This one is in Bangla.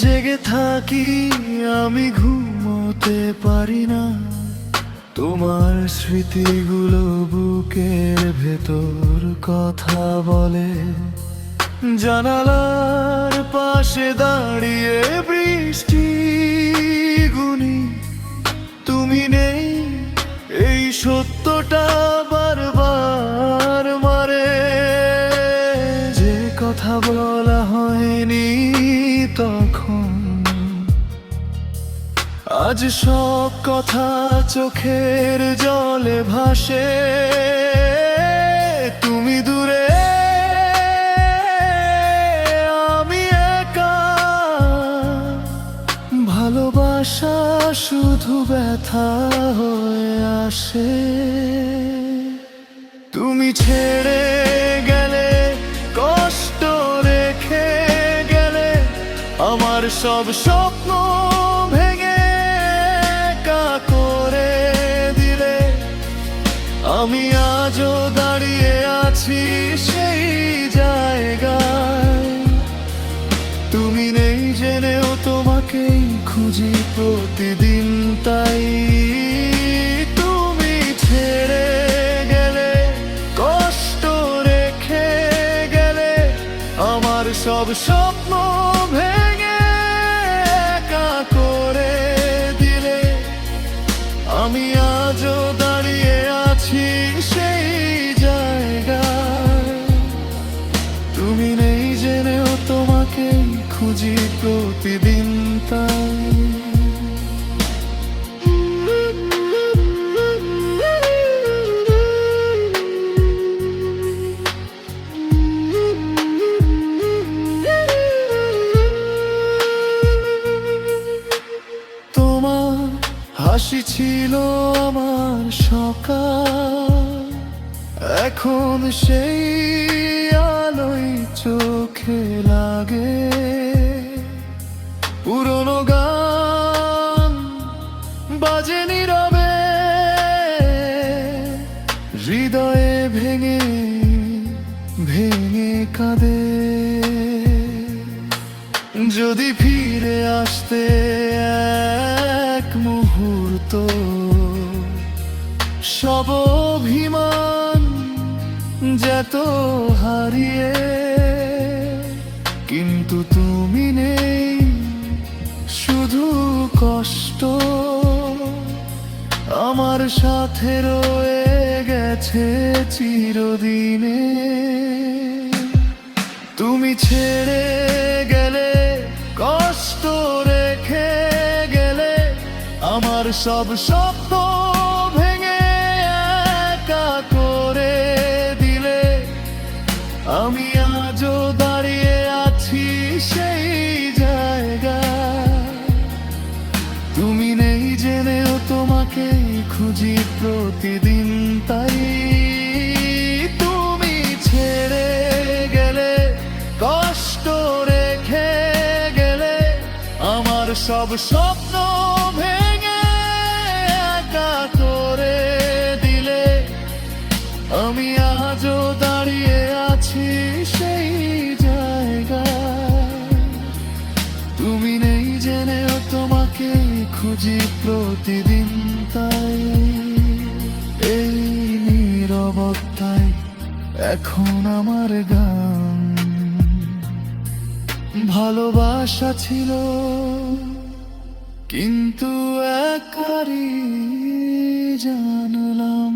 জেগে থাকি, আমি ঘুমোতে পারি না। তোমার স্মৃতিগুলো বুকের ভেতর কথা বলে। জানালার পাশে দাঁড়িয়ে বৃষ্টি গুনি, তুমি নেই এই সত্যটা বারবার মারে। যে কথা বলা হয়নি তখন, আজ সব কথা চোখের জলে ভাসে। তুমি দূরে, আমি একা, ভালোবাসা শুধু ব্যথা হয়ে আসে। তুমি ছেড়ে গেলে, কষ্ট রেখে গেলে, আমার সব স্বপ্ন ভেঙে একা করে দিলে। আমি আজও দাঁড়িয়ে আছি সেই জায়গায়, তুমি নেই জেনেও তোমাকেই খুঁজি প্রতিদিন। তাই তুমি ছেড়ে গেলে, কষ্ট রেখে গেলে, আমার সব স্বপ্ন ভেঙে একা করে দিলে। আমি আজও দাঁড়িয়ে আছি সেই জায়গায়, তুমি নেই জেনেও তোমাকেই খুঁজি প্রতিদিন। তাই তোমার হাসি ছিল আমার সকাল, এখন সেই আলোই চোখে লাগে। পুরনো গান বাজে নীরবে, হৃদয়ে ভেঙে ভেঙে কাঁদে। যদি ফিরে আসতে এক মুহূর্ত, সব অভিমান যেত হারিয়ে। কিন্তু তুমি নেই, শুধু কষ্ট আমার সাথে রয়ে গেছে চিরদিনে। তুমি ছেড়ে গেলে, কষ্ট রেখে গেলে, আমার সব স্বপ্ন ভেঙে একা করে দিলে। আমি আজও দাঁড়িয়ে আছি সেই জায়গায়, তুমি নেই জেনেও তোমাকেই খুঁজি প্রতিদিন। তাই তুমি ছেড়ে গেলে, কষ্ট রেখে গেলে, আমার সব স্বপ্ন ভেঙে একা করে দিলে। আমি আজও দাঁড়িয়ে আছি সেই জায়গায়, তুমি নেই জেনেও তোমাকেই খুঁজি প্রতিদিন। তাই এই নীরবতায় এখন আমার গান। ভালোবাসা ছিল কিন্তু একারই জানলাম।